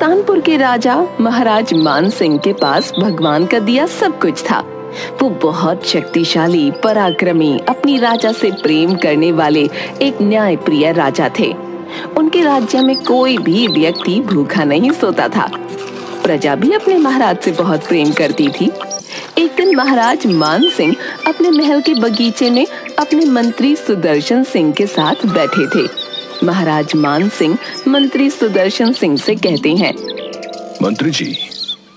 सुल्तानपुर के राजा महाराज मान सिंह के पास भगवान का दिया सब कुछ था। वो बहुत शक्तिशाली, पराक्रमी, अपनी राजा से प्रेम करने वाले एक न्यायप्रिय राजा थे। उनके राज्य में कोई भी व्यक्ति भूखा नहीं सोता था। प्रजा भी अपने महाराज से बहुत प्रेम करती थी। एक दिन महाराज मान सिंह अपने महल के बगीचे में अपने मंत्री सुदर्शन सिंह के साथ बैठे थे। महाराज मान सिंह मंत्री सुदर्शन सिंह से कहते हैं, मंत्री जी,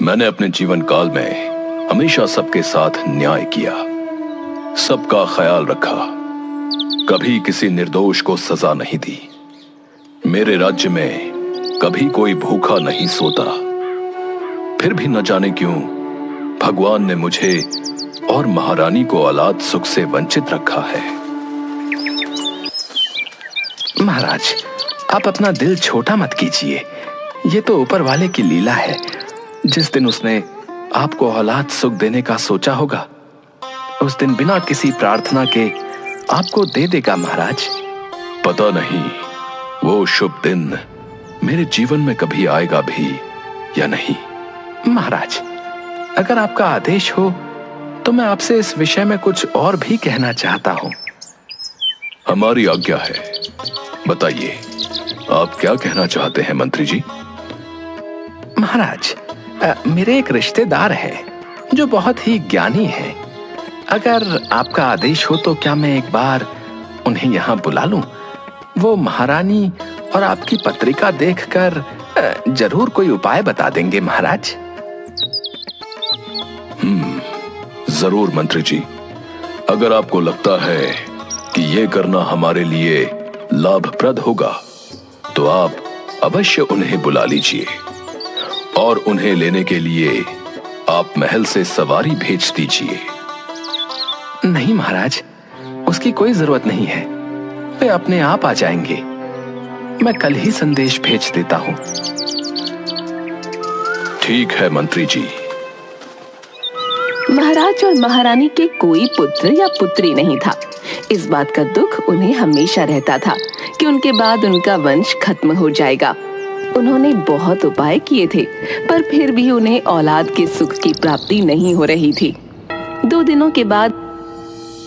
मैंने अपने जीवन काल में हमेशा सबके साथ न्याय किया, सबका ख्याल रखा, कभी किसी निर्दोष को सजा नहीं दी। मेरे राज्य में कभी कोई भूखा नहीं सोता। फिर भी न जाने क्यों भगवान ने मुझे और महारानी को औलाद सुख से वंचित रखा है। महाराज, आप अपना दिल छोटा मत कीजिए। ये तो ऊपर वाले की लीला है। जिस दिन उसने आपको औलाद सुख देने का सोचा होगा, उस दिन बिना किसी प्रार्थना के आपको दे देगा महाराज। पता नहीं वो शुभ दिन मेरे जीवन में कभी आएगा भी या नहीं। महाराज, अगर आपका आदेश हो तो मैं आपसे इस विषय में कुछ और भी कहना चाहता हूं। हमारी आज्ञा है, बताइए आप क्या कहना चाहते हैं मंत्री जी। महाराज, मेरे एक रिश्तेदार है जो बहुत ही ज्ञानी है। अगर आपका आदेश हो तो क्या मैं एक बार उन्हें यहाँ बुला लूं? वो महारानी और आपकी पत्रिका देखकर जरूर कोई उपाय बता देंगे महाराज। जरूर मंत्री जी, अगर आपको लगता है कि ये करना हमारे लिए लाभप्रद होगा तो आप अवश्य उन्हें बुला लीजिए और उन्हें लेने के लिए आप महल से सवारी भेज दीजिए। नहीं महाराज, उसकी कोई जरूरत नहीं है, वे अपने आप आ जाएंगे। मैं कल ही संदेश भेज देता हूं। ठीक है मंत्री जी। महाराज और महारानी के कोई पुत्र या पुत्री नहीं था। इस बात का दुख उन्हें हमेशा रहता था कि उनके बाद उनका वंश खत्म हो जाएगा। उन्होंने बहुत उपाय किए थे, पर फिर भी उन्हें औलाद के सुख की प्राप्ति नहीं हो रही थी। 2 दिनों के बाद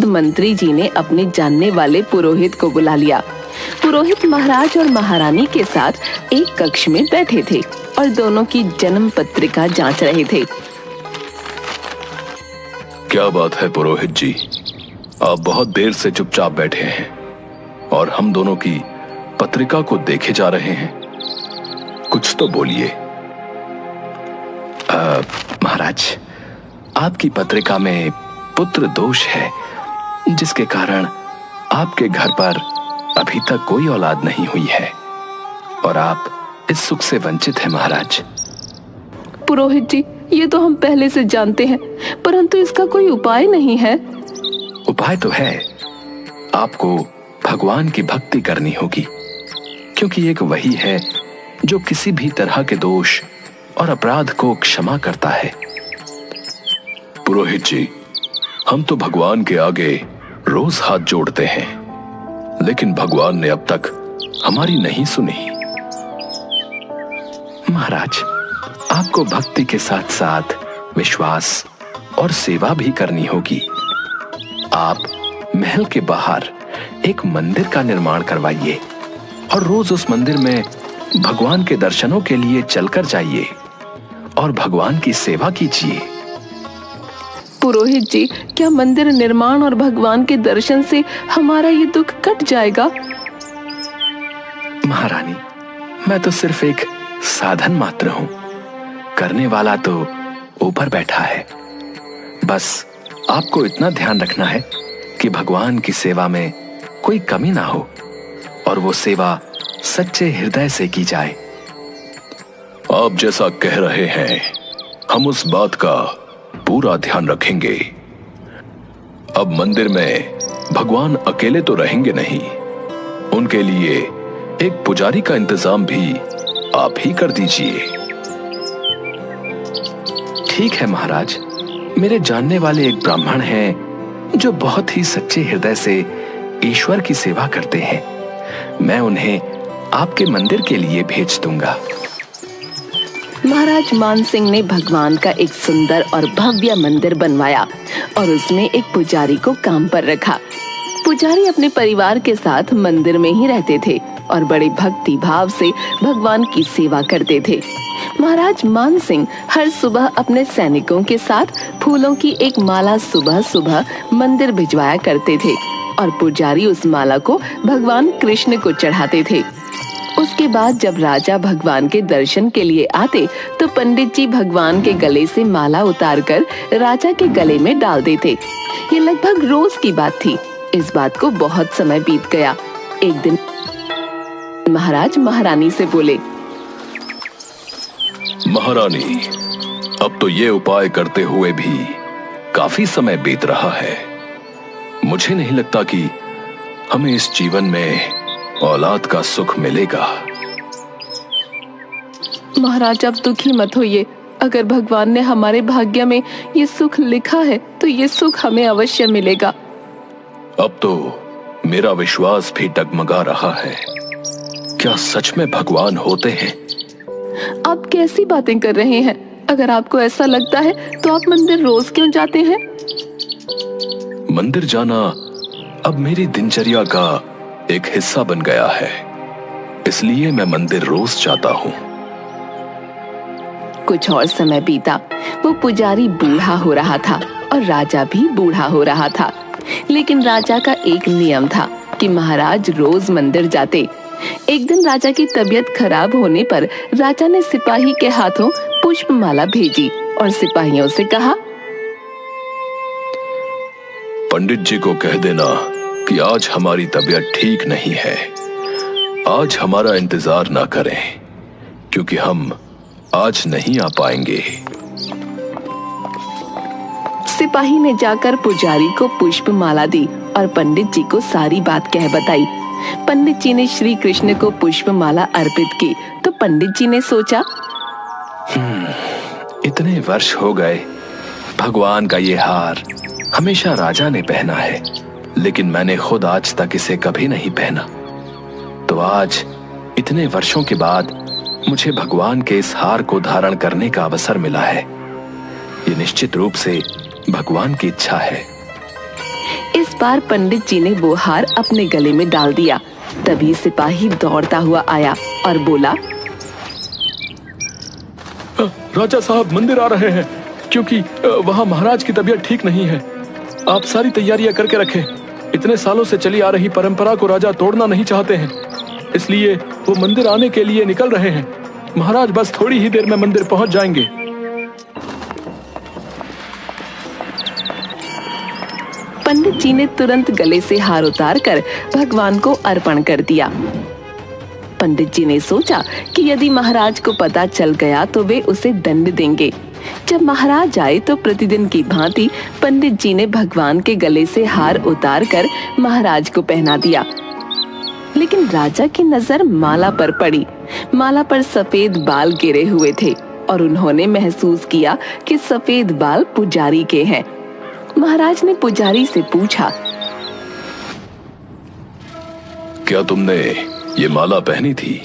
मंत्री जी ने अपने जानने वाले पुरोहित को बुला लिया। पुरोहित महाराज और महारानी के साथ एक कक्ष में बैठे थे और दोनों की जन्म पत्रिका जांच रहे थे। क्या बात है पुरोहित जी, आप बहुत देर से चुपचाप बैठे हैं और हम दोनों की पत्रिका को देखे जा रहे हैं। कुछ तो बोलिए। महाराज, आपकी पत्रिका में पुत्र दोष है, जिसके कारण आपके घर पर अभी तक कोई औलाद नहीं हुई है और आप इस सुख से वंचित हैं महाराज। पुरोहित जी, ये तो हम पहले से जानते हैं, परंतु इसका कोई उपाय नहीं है। उपाय तो है। आपको भगवान की भक्ति करनी होगी, क्योंकि एक वही है जो किसी भी तरह के दोष और अपराध को क्षमा करता है। पुरोहित जी, हम तो भगवान के आगे रोज हाथ जोड़ते हैं, लेकिन भगवान ने अब तक हमारी नहीं सुनी। महाराज, आपको भक्ति के साथ साथ विश्वास और सेवा भी करनी होगी। आप महल के बाहर एक मंदिर का निर्माण करवाइए और रोज उस मंदिर में भगवान के दर्शनों के लिए चलकर जाइए और भगवान की सेवा कीजिए। पुरोहित जी, क्या मंदिर निर्माण और भगवान के दर्शन से हमारा ये दुख कट जाएगा? महारानी, मैं तो सिर्फ एक साधन मात्र हूं, करने वाला तो ऊपर बैठा है। बस आपको इतना ध्यान रखना है कि भगवान की सेवा में कोई कमी ना हो और वो सेवा सच्चे हृदय से की जाए। आप जैसा कह रहे हैं, हम उस बात का पूरा ध्यान रखेंगे। अब मंदिर में भगवान अकेले तो रहेंगे नहीं, उनके लिए एक पुजारी का इंतजाम भी आप ही कर दीजिए। ठीक है महाराज, मेरे जानने वाले एक ब्राह्मण हैं जो बहुत ही सच्चे हृदय से ईश्वर की सेवा करते हैं। मैं उन्हें आपके मंदिर के लिए भेज दूंगा। महाराज मान सिंह ने भगवान का एक सुंदर और भव्य मंदिर बनवाया और उसमें एक पुजारी को काम पर रखा। पुजारी अपने परिवार के साथ मंदिर में ही रहते थे और बड़े भक्ति भाव से भगवान की सेवा करते थे। महाराज मान सिंह हर सुबह अपने सैनिकों के साथ फूलों की एक माला सुबह सुबह मंदिर भिजवाया करते थे और पुजारी उस माला को भगवान कृष्ण को चढ़ाते थे। उसके बाद जब राजा भगवान के दर्शन के लिए आते तो पंडित जी भगवान के गले से माला उतारकर राजा के गले में डाल देते। ये लगभग रोज की बात थी। इस बात को बहुत समय बीत गया। एक दिन महाराज महारानी से बोले, महारानी, अब तो ये उपाय करते हुए भी काफी समय बीत रहा है। मुझे नहीं लगता कि हमें इस जीवन में औलाद का सुख मिलेगा। महाराज आप दुखी मत होइए। अगर भगवान ने हमारे भाग्य में ये सुख लिखा है तो ये सुख हमें अवश्य मिलेगा। अब तो मेरा विश्वास भी डगमगा रहा है। क्या सच में भगवान होते हैं? आप कैसी बातें कर रहे हैं? अगर आपको ऐसा लगता है तो आप मंदिर रोज क्यों जाते हैं? मंदिर जाना अब मेरी दिनचर्या का एक हिस्सा बन गया है, इसलिए मैं मंदिर रोज जाता हूँ। कुछ और समय बीता। वो पुजारी बूढ़ा हो रहा था और राजा भी बूढ़ा हो रहा था। लेकिन राजा का एक नियम था कि महाराज रोज मंदिर जाते। एक दिन राजा की तबीयत खराब होने पर राजा ने सिपाही के हाथों पुष्पमाला भेजी और सिपाहियों से कहा, पंडित जी को कह देना कि आज हमारी तबीयत ठीक नहीं है, आज हमारा इंतजार ना करें, क्योंकि हम आज नहीं आ पाएंगे। सिपाही ने जाकर पुजारी को पुष्पमाला दी और पंडित जी को सारी बात कह बताई। पंडित जी ने श्री कृष्ण को पुष्पमाला अर्पित की तो पंडित जी ने सोचा, इतने वर्ष हो गए, भगवान का ये हार हमेशा राजा ने पहना है, लेकिन मैंने खुद आज तक इसे कभी नहीं पहना। तो आज इतने वर्षों के बाद मुझे भगवान के इस हार को धारण करने का अवसर मिला है। ये निश्चित रूप से भगवान की इच्छा है। इस बार पंडित जी ने वो हार अपने गले में डाल दिया। तभी सिपाही दौड़ता हुआ आया और बोला, राजा साहब मंदिर आ रहे हैं, क्योंकि वहाँ महाराज की तबीयत ठीक नहीं है। आप सारी तैयारियां करके रखें। इतने सालों से चली आ रही परंपरा को राजा तोड़ना नहीं चाहते हैं, इसलिए वो मंदिर आने के लिए निकल रहे हैं। महाराज बस थोड़ी ही देर में मंदिर पहुंच जाएंगे। पंडित जी ने तुरंत गले से हार उतारकर भगवान को अर्पण कर दिया। पंडित जी ने सोचा कि यदि महाराज को पता चल गया तो वे उसे दंड देंगे। जब महाराज आए तो प्रतिदिन की भांति पंडित जी ने भगवान के गले से हार उतारकर महाराज को पहना दिया। लेकिन राजा की नजर माला पर पड़ी। माला पर सफेद बाल गिरे हुए थे और उन्होंने महसूस किया कि सफेद बाल पुजारी के हैं। महाराज ने पुजारी से पूछा, क्या तुमने ये माला पहनी थी?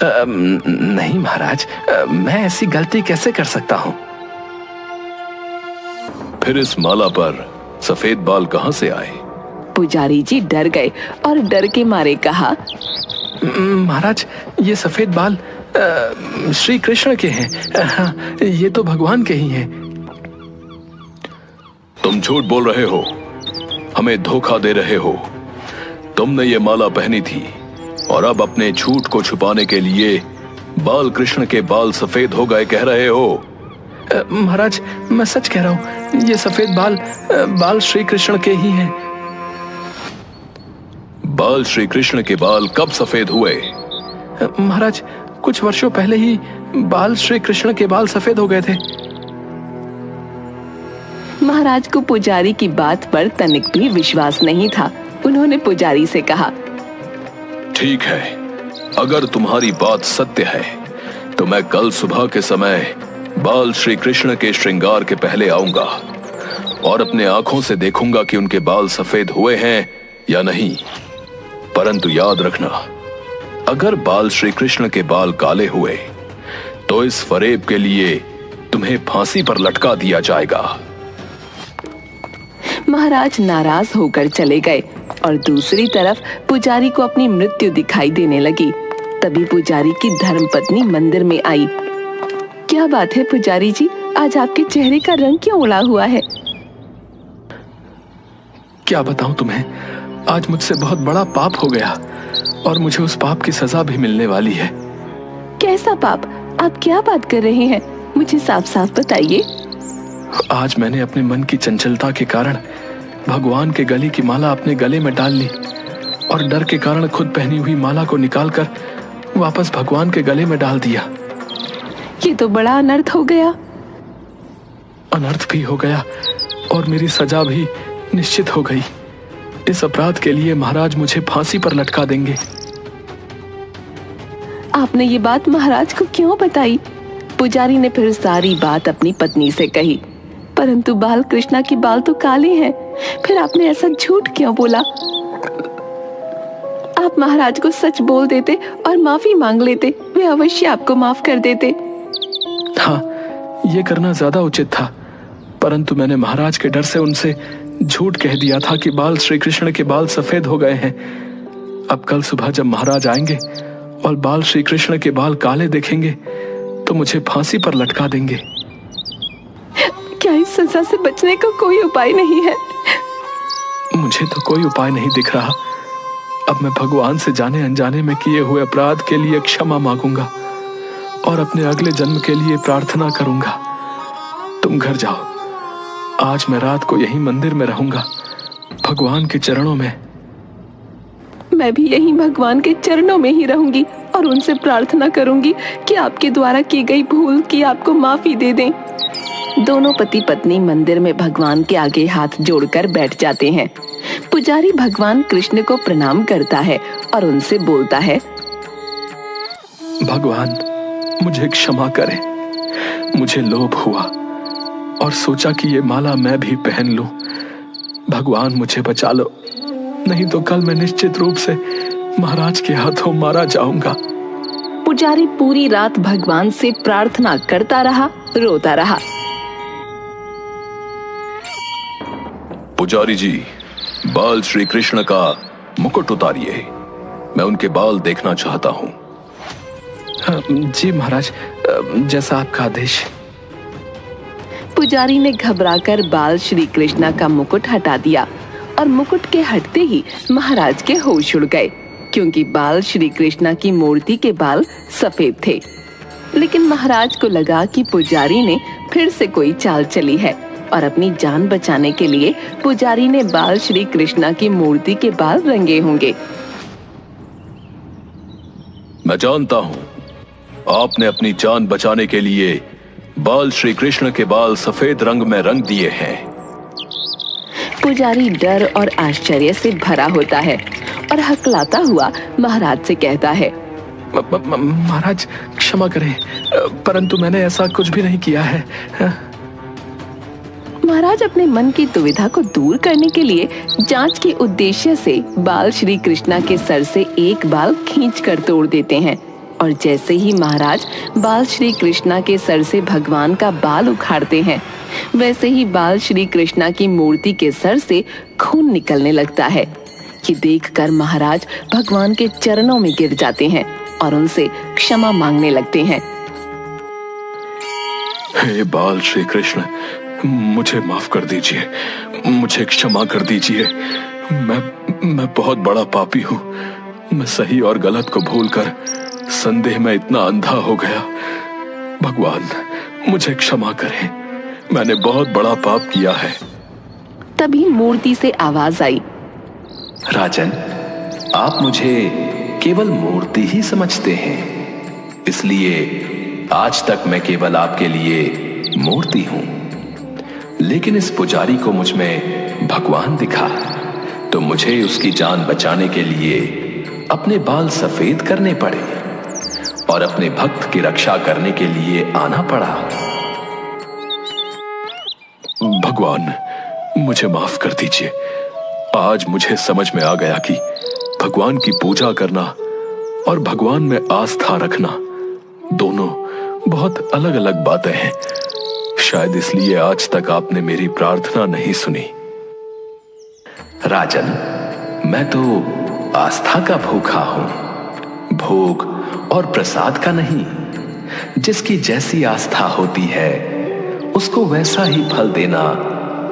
नहीं महाराज, मैं ऐसी गलती कैसे कर सकता हूँ? फिर इस माला पर सफेद बाल कहाँ से आए? पुजारी जी डर गए और डर के मारे कहा, महाराज ये सफेद बाल श्री कृष्ण के हैं। हाँ, ये तो भगवान के ही हैं। तुम झूठ बोल रहे हो, हमें धोखा दे रहे हो। तुमने ये माला पहनी थी और अब अपने झूठ को छुपाने के लिए बाल कृष्ण के बाल सफेद हो गए कह रहे हो। महाराज मैं सच कह रहा हूँ, ये सफेद बाल श्री कृष्ण के ही हैं। बाल श्री कृष्ण के बाल कब सफेद हुए? महाराज कुछ वर्षों पहले ही बाल श्री कृष्ण के बाल सफेद हो गए थे। महाराज को पुजारी की बात पर तनिक भी विश्वास नहीं था। उन्होंने पुजारी से कहा, ठीक है, अगर तुम्हारी बात सत्य है तो मैं कल सुबह के समय बाल श्री कृष्ण के श्रृंगार के पहले आऊंगा और अपने आंखों से देखूंगा कि उनके बाल सफेद हुए हैं या नहीं। परंतु याद रखना, अगर बाल श्री कृष्ण के बाल काले हुए तो इस फरेब के लिए तुम्हें फांसी पर लटका दिया जाएगा। महाराज नाराज होकर चले गए और दूसरी तरफ पुजारी को अपनी मृत्यु दिखाई देने लगी। तभी पुजारी की धर्मपत्नी मंदिर में आई। क्या बात है पुजारी जी, आज आपके चेहरे का रंग क्यों उड़ा हुआ है? क्या बताऊं तुम्हें, आज मुझसे बहुत बड़ा पाप हो गया और मुझे उस पाप की सजा भी मिलने वाली है। कैसा पाप? आप क्या बात कर रहे हैं? मुझे साफ साफ बताइए। आज मैंने अपने मन की चंचलता के कारण भगवान के गले की माला अपने गले में डाल ली और डर के कारण खुद पहनी हुई माला को निकालकर वापस भगवान के गले में डाल दिया। ये तो बड़ा अनर्थ हो गया। अनर्थ भी हो गया और मेरी सजा भी निश्चित हो गई। इस अपराध के लिए महाराज मुझे फांसी पर लटका देंगे। आपने ये बात महाराज को क्यों बताई? पुजारी ने फिर सारी बात अपनी पत्नी से कही। परंतु बाल कृष्णा के बाल तो काले हैं, फिर आपने ऐसा झूठ क्यों बोला? आप महाराज को सच बोल देते और माफी मांग लेते, वे अवश्य आपको माफ कर देते। हाँ, ये करना ज्यादा उचित था, परंतु मैंने महाराज के डर से उनसे झूठ कह दिया था कि बाल श्री कृष्ण के बाल सफेद हो गए हैं। अब कल सुबह जब महाराज आएंगे और बाल श्री कृष्ण के बाल काले देखेंगे तो मुझे फांसी पर लटका देंगे। क्या इस सजा से बचने का कोई उपाय नहीं है? मुझे तो कोई उपाय नहीं दिख रहा। अब मैं भगवान से जाने अनजाने में किए हुए अपराध के लिए क्षमा मांगूंगा और अपने अगले जन्म के लिए प्रार्थना करूंगा। तुम घर जाओ, आज मैं रात को यहीं मंदिर में रहूंगा, भगवान के चरणों में। मैं भी यहीं भगवान के चरणों में ही रहूंगी और उनसे प्रार्थना करूंगी कि आपके द्वारा की गई भूल की आपको माफी दे दें। दोनों पति पत्नी मंदिर में भगवान के आगे हाथ जोड़कर बैठ जाते हैं। पुजारी भगवान कृष्ण को प्रणाम करता है और उनसे बोलता है, भगवान मुझे क्षमा करें। मुझे लोभ हुआ और सोचा कि ये माला मैं भी पहन लूं। भगवान मुझे बचा लो, नहीं तो कल मैं निश्चित रूप से महाराज के हाथों मारा जाऊंगा। पुजारी पूरी रात भगवान से प्रार्थना करता रहा, रोता रहा। पुजारी जी, बाल श्री कृष्ण का मुकुट उतारिए, मैं उनके बाल देखना चाहता हूं। जी महाराज, जैसा आपका आदेश। पुजारी ने घबराकर बाल श्री कृष्णा का मुकुट हटा दिया और मुकुट के हटते ही महाराज के होश उड़ गए, क्योंकि बाल श्री कृष्णा की मूर्ति के बाल सफेद थे। लेकिन महाराज को लगा कि पुजारी ने फिर से कोई चाल चली है और अपनी जान बचाने के लिए पुजारी ने बाल श्री कृष्णा की मूर्ति के बाल रंगे होंगे। मैं जानता हूं, आपने अपनी जान बचाने के लिए बाल श्री कृष्ण के बाल सफेद रंग में रंग दिए हैं। पुजारी डर और आश्चर्य से भरा होता है और हकलाता हुआ महाराज से कहता है, महाराज क्षमा करें, परंतु मैंने ऐसा कुछ भी नहीं किया है। महाराज अपने मन की दुविधा को दूर करने के लिए जांच के उद्देश्य से बाल श्री कृष्णा के सर से एक बाल खींचकर तोड़ देते हैं और जैसे ही महाराज बाल श्री कृष्णा के सर से भगवान का बाल उखाड़ते हैं, वैसे ही बाल श्री कृष्णा की मूर्ति के सर से खून निकलने लगता है। ये देखकर महाराज भगवान के चरणों में गिर जाते हैं और उनसे क्षमा मांगने लगते हैं। हे बाल श्री कृष्ण, मुझे माफ कर दीजिए, मुझे क्षमा कर दीजिए। मैं बहुत बड़ा पापी हूँ। मैं सही और गलत को भूलकर संदेह में इतना अंधा हो गया। भगवान मुझे क्षमा करें, मैंने बहुत बड़ा पाप किया है। तभी मूर्ति से आवाज आई, राजन, आप मुझे केवल मूर्ति ही समझते हैं, इसलिए आज तक मैं केवल आपके लिए मूर्ति हूं। लेकिन इस पुजारी को मुझ में भगवान दिखा, तो मुझे उसकी जान बचाने के लिए अपने बाल सफेद करने पड़े और अपने भक्त की रक्षा करने के लिए आना पड़ा। भगवान मुझे माफ कर दीजिए। आज मुझे समझ में आ गया कि भगवान की पूजा करना और भगवान में आस्था रखना दोनों बहुत अलग अलग बातें हैं। शायद इसलिए आज तक आपने मेरी प्रार्थना नहीं सुनी। राजन, मैं तो आस्था का भूखा हूं, भोग और प्रसाद का नहीं। जिसकी जैसी आस्था होती है उसको वैसा ही फल देना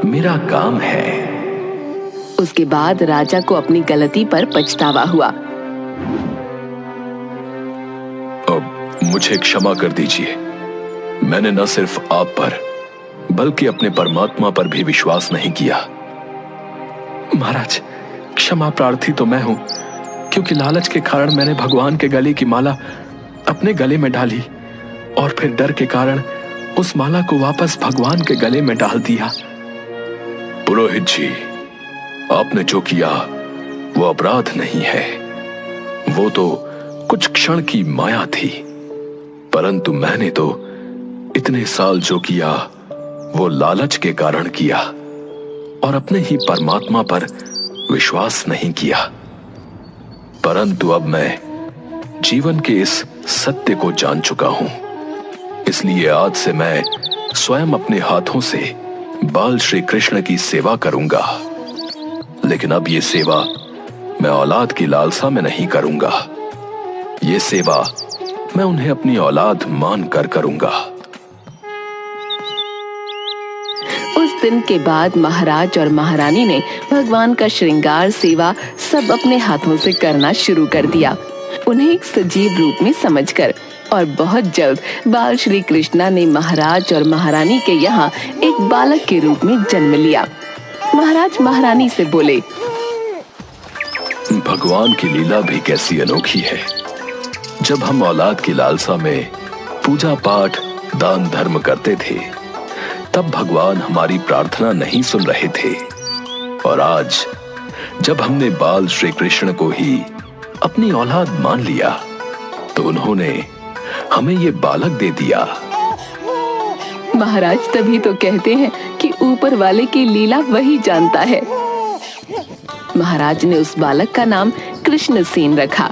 मेरा काम है। उसके बाद राजा को अपनी गलती पर पछतावा हुआ। अब मुझे क्षमा कर दीजिए। मैंने न सिर्फ आप पर बल्कि अपने परमात्मा पर भी विश्वास नहीं किया। महाराज, क्षमा प्रार्थी तो मैं हूं, क्योंकि लालच के कारण मैंने भगवान के गले की माला अपने गले में डाली और फिर डर के कारण उस माला को वापस भगवान के गले में डाल दिया। पुरोहित जी, आपने जो किया वो अपराध नहीं है। वो तो कुछ क्षण की माया थी, परंतु मैंने तो इतने साल जो किया वो लालच के कारण किया और अपने ही परमात्मा पर विश्वास नहीं किया। परंतु अब मैं जीवन के इस सत्य को जान चुका हूं, इसलिए आज से मैं स्वयं अपने हाथों से बाल श्री कृष्ण की सेवा करूंगा। लेकिन अब ये सेवा मैं औलाद की लालसा में नहीं करूंगा। ये सेवा मैं उन्हें अपनी औलाद मानकर करूंगा। उस दिन के बाद महाराज और महारानी ने भगवान का श्रृंगार सेवा सब अपने हाथों से करना शुरू कर दिया, उन्हें एक सजीव रूप में समझकर। और बहुत जल्द बाल श्री कृष्णा ने महाराज और महारानी के यहाँ एक बालक के रूप में जन्म लिया। महाराज महारानी से बोले, भगवान की लीला भी कैसी अनोखी है। जब हम औलाद की लालसा में पूजा पाठ दान धर्म करते थे, तब भगवान हमारी प्रार्थना नहीं सुन रहे थे, और आज जब हमने बाल श्री कृष्ण को ही अपनी औलाद मान लिया तो उन्होंने हमें ये बालक दे दिया। महाराज तभी तो कहते हैं कि ऊपर वाले की लीला वही जानता है। महाराज ने उस बालक का नाम कृष्ण सेन रखा।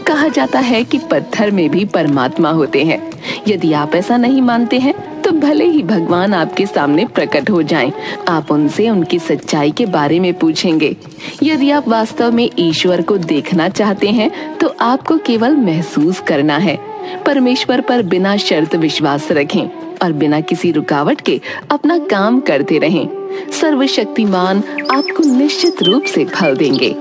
कहा जाता है कि पत्थर में भी परमात्मा होते हैं। यदि आप ऐसा नहीं मानते हैं तो भले ही भगवान आपके सामने प्रकट हो जाएं, आप उनसे उनकी सच्चाई के बारे में पूछेंगे। यदि आप वास्तव में ईश्वर को देखना चाहते हैं तो आपको केवल महसूस करना है। परमेश्वर पर बिना शर्त विश्वास रखें और बिना किसी रुकावट के अपना काम करते रहें। सर्वशक्तिमान आपको निश्चित रूप से फल देंगे।